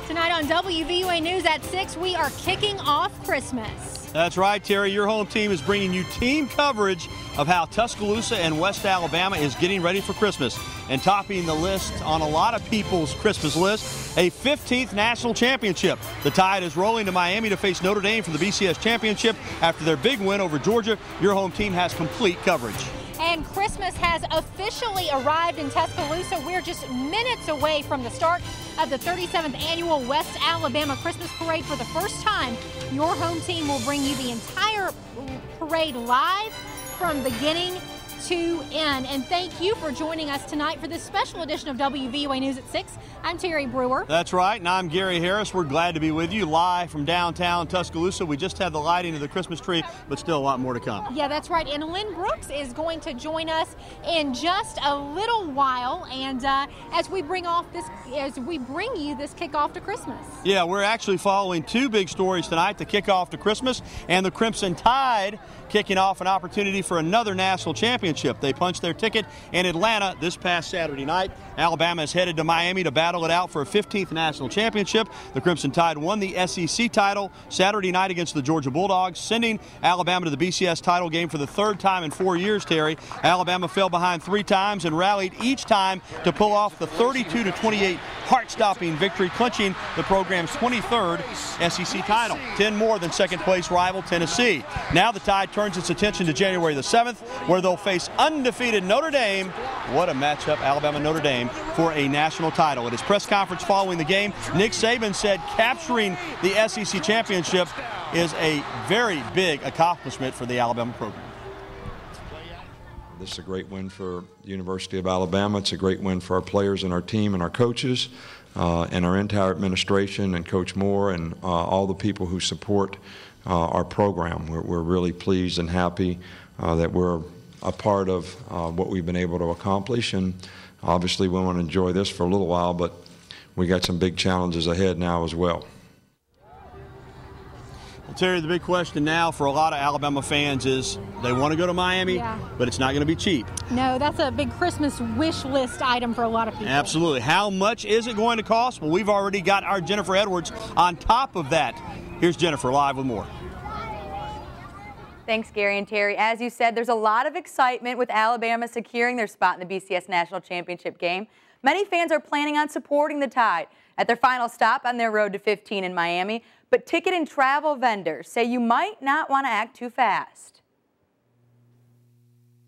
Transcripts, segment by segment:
Tonight on WVUA News at 6, we are kicking off Christmas. That's right, Terry. Your home team is bringing you team coverage of how Tuscaloosa and West Alabama is getting ready for Christmas. And topping the list on a lot of people's Christmas list, a 15th national championship. The Tide is rolling to Miami to face Notre Dame for the BCS championship after their big win over Georgia. Your home team has complete coverage. And Christmas has officially arrived in Tuscaloosa. We're just minutes away from the start of the 37th annual West Alabama Christmas Parade. For the first time, your home team will bring you the entire parade live from beginning to end. And thank you for joining us tonight for this special edition of WVUA News at 6. I'm Terri Brewer. That's right, and I'm Gary Harris. We're glad to be with you live from downtown Tuscaloosa. We just had the lighting of the Christmas tree, but still a lot more to come. Yeah, that's right. And Lynn Brooks is going to join us in just a little while, and as we bring you this kickoff to Christmas. Yeah, we're actually following two big stories tonight: the kickoff to Christmas and the Crimson Tide kicking off an opportunity for another national championship. They punched their ticket in Atlanta this past Saturday night. Alabama is headed to Miami to battle it out for a 15th national championship. The Crimson Tide won the SEC title Saturday night against the Georgia Bulldogs, sending Alabama to the BCS title game for the third time in 4 years, Terry. Alabama fell behind 3 times and rallied each time to pull off the 32-28 heart-stopping victory, clinching the program's 23rd SEC title, 10 more than second-place rival Tennessee. Now the Tide turns its attention to January the 7th, where they'll face undefeated Notre Dame. What a matchup, Alabama-Notre Dame, for a national title. At his press conference following the game, Nick Saban said capturing the SEC championship is a very big accomplishment for the Alabama program. This is a great win for the University of Alabama. It's a great win for our players and our team and our coaches and our entire administration and Coach Moore and all the people who support our program. We're really pleased and happy that we're a part of what we've been able to accomplish, and obviously we want to enjoy this for a little while, but we got some big challenges ahead now as well. Well, Terry, the big question now for a lot of Alabama fans is they want to go to Miami, but it's not going to be cheap. No, that's a big Christmas wish list item for a lot of people. Absolutely. How much is it going to cost? Well, we've already got our Jennifer Edwards on top of that. Here's Jennifer live with more. Thanks, Gary and Terry. As you said, there's a lot of excitement with Alabama securing their spot in the BCS National Championship game. Many fans are planning on supporting the Tide at their final stop on their road to 15 in Miami, but ticket and travel vendors say you might not want to act too fast.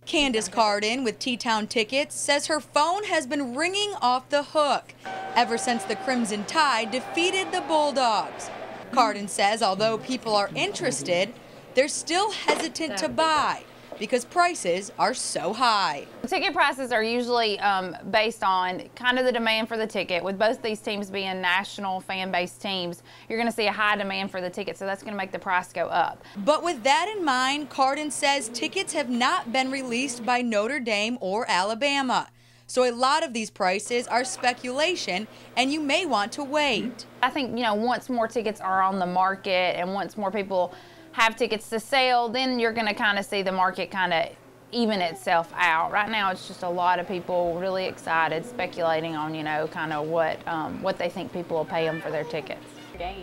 Candace Carden with T-Town Tickets says her phone has been ringing off the hook ever since the Crimson Tide defeated the Bulldogs. Carden says although people are interested, they're still hesitant to buy because prices are so high. Ticket prices are usually based on kind of the demand for the ticket. With both these teams being national fan-based teams, you're going to see a high demand for the ticket, so that's going to make the price go up. But with that in mind, Carden says tickets have not been released by Notre Dame or Alabama. So a lot of these prices are speculation, and you may want to wait. I think, once more tickets are on the market and once more people have tickets to sell, then you're going to kind of see the market kind of even itself out. Right now, it's just a lot of people really excited, speculating on, kind of what they think people will pay them for their tickets.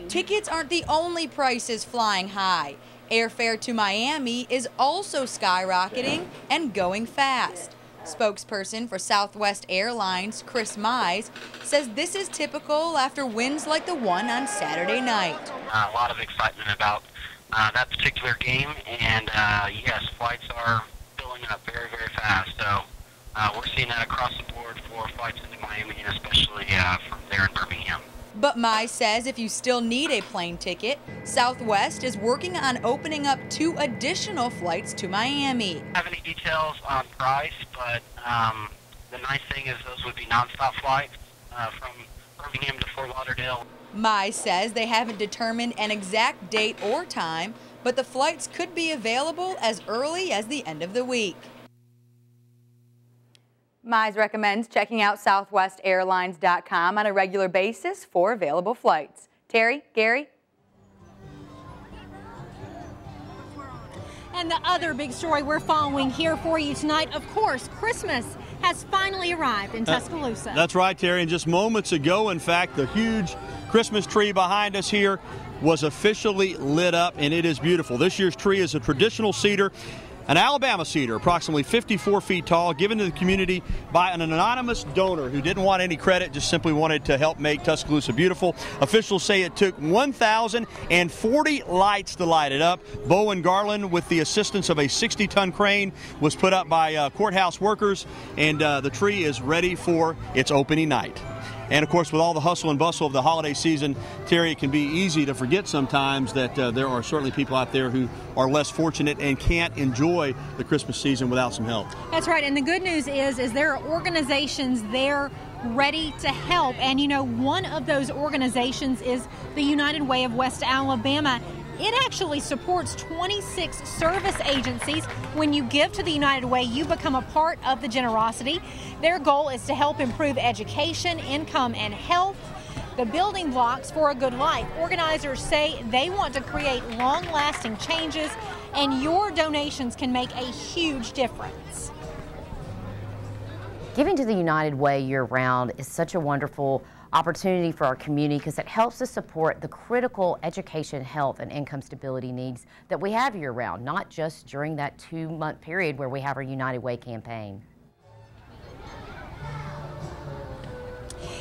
Tickets aren't the only prices flying high. Airfare to Miami is also skyrocketing and going fast. Spokesperson for Southwest Airlines, Chris Mize, says this is typical after wins like the one on Saturday night. A lot of excitement about that particular game, and yes, flights are filling up very, very fast. So we're seeing that across the board for flights into Miami, and especially from there in Birmingham. But Mize says if you still need a plane ticket, Southwest is working on opening up 2 additional flights to Miami. I don't have any details on price, but the nice thing is those would be nonstop flights from Birmingham to Fort Lauderdale. Mize says they haven't determined an exact date or time, but the flights could be available as early as the end of the week. Mize recommends checking out southwestairlines.com on a regular basis for available flights. Terry, Gary? And the other big story we're following here for you tonight, of course, Christmas has finally arrived in Tuscaloosa. That's right, Terry. And just moments ago, in fact, the huge Christmas tree behind us here was officially lit up, and it is beautiful. This year's tree is a traditional cedar, an Alabama cedar, approximately 54 feet tall, given to the community by an anonymous donor who didn't want any credit, just simply wanted to help make Tuscaloosa beautiful. Officials say it took 1,040 lights to light it up. Bowen Garland, with the assistance of a 60-ton crane, was put up by courthouse workers, and the tree is ready for its opening night. And, of course, with all the hustle and bustle of the holiday season, Terry, it can be easy to forget sometimes that there are certainly people out there who are less fortunate and can't enjoy the Christmas season without some help. That's right. And the good news is there are organizations there ready to help. And, you know, one of those organizations is the United Way of West Alabama. It actually supports 26 service agencies. When you give to the United Way, you become a part of the generosity. Their goal is to help improve education, income, and health, the building blocks for a good life. Organizers say they want to create long-lasting changes, and your donations can make a huge difference. Giving to the United Way year-round is such a wonderful opportunity for our community because it helps us support the critical education, health, and income stability needs that we have year-round, not just during that 2-month period where we have our United Way campaign.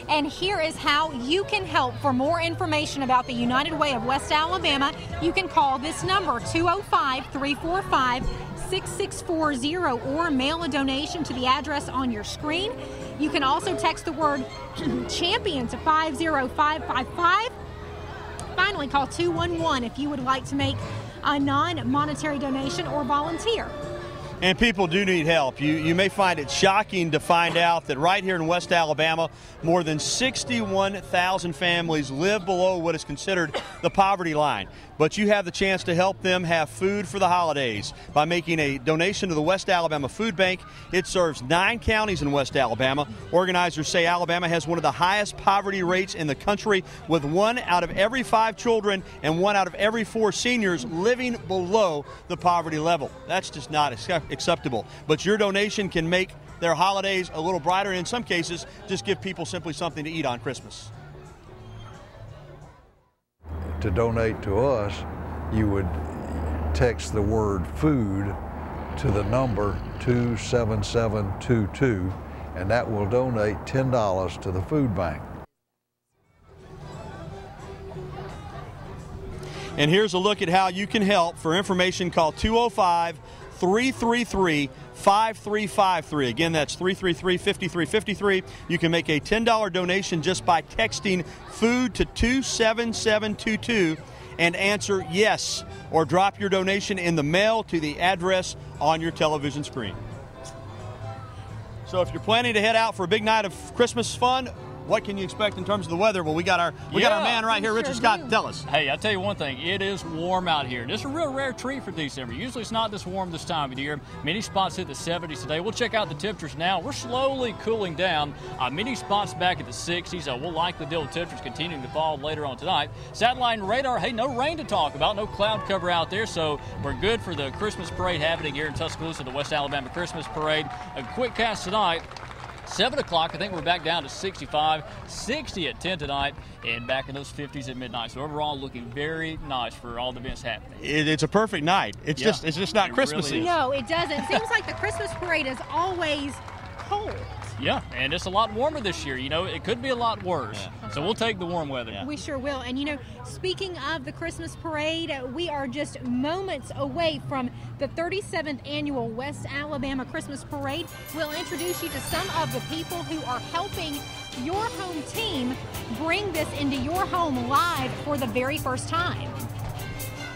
And here is how you can help. For more information about the United Way of West Alabama, you can call this number, 205-345-6640, or mail a donation to the address on your screen. You can also text the word champion to 50555. Finally, call 211 if you would like to make a non-monetary donation or volunteer. And people do need help. You may find it shocking to find out that right here in West Alabama, more than 61,000 families live below what is considered the poverty line. But you have the chance to help them have food for the holidays by making a donation to the West Alabama Food Bank. It serves 9 counties in West Alabama. Organizers say Alabama has one of the highest poverty rates in the country, with 1 out of every 5 children and 1 out of every 4 seniors living below the poverty level. That's just not acceptable. But your donation can make their holidays a little brighter, and in some cases just give people simply something to eat on Christmas. To donate to us, you would text the word food to the number 27722, and that will donate $10 to the food bank. And here's a look at how you can help. For information, call 205-333-5353. Again, that's 333-5353. You can make a $10 donation just by texting food to 27722 and answer yes, or drop your donation in the mail to the address on your television screen. So if you're planning to head out for a big night of Christmas fun, what can you expect in terms of the weather? Well, we got our man right here, Richard Scott. Tell us. Hey, I'll tell you one thing. It is warm out here. This is a real rare treat for December. Usually it's not this warm this time of year. Many spots hit the 70s today. We'll check out the temperatures now. We're slowly cooling down. Many spots back at the 60s. We'll likely deal with temperatures continuing to fall later on tonight. Satellite and radar, hey, no rain to talk about. No cloud cover out there, so we're good for the Christmas parade happening here in Tuscaloosa, the West Alabama Christmas Parade. A quick cast tonight. 7 o'clock, I think we're back down to 65, 60 at 10 tonight, and back in those 50s at midnight. So overall, looking very nice for all the events happening. It's a perfect night. It's just not Christmassy. Really no, it doesn't. It seems like the Christmas parade is always cold. Yeah, and it's a lot warmer this year. You know, it could be a lot worse. Yeah. So we'll take the warm weather. Yeah. We sure will. And, you know, speaking of the Christmas parade, we are just moments away from the 37th annual West Alabama Christmas Parade. We'll introduce you to some of the people who are helping your home team bring this into your home live for the very first time.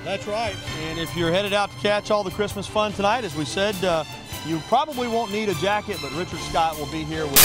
That's right. And if you're headed out to catch all the Christmas fun tonight, as we said, you probably won't need a jacket, but Richard Scott will be here with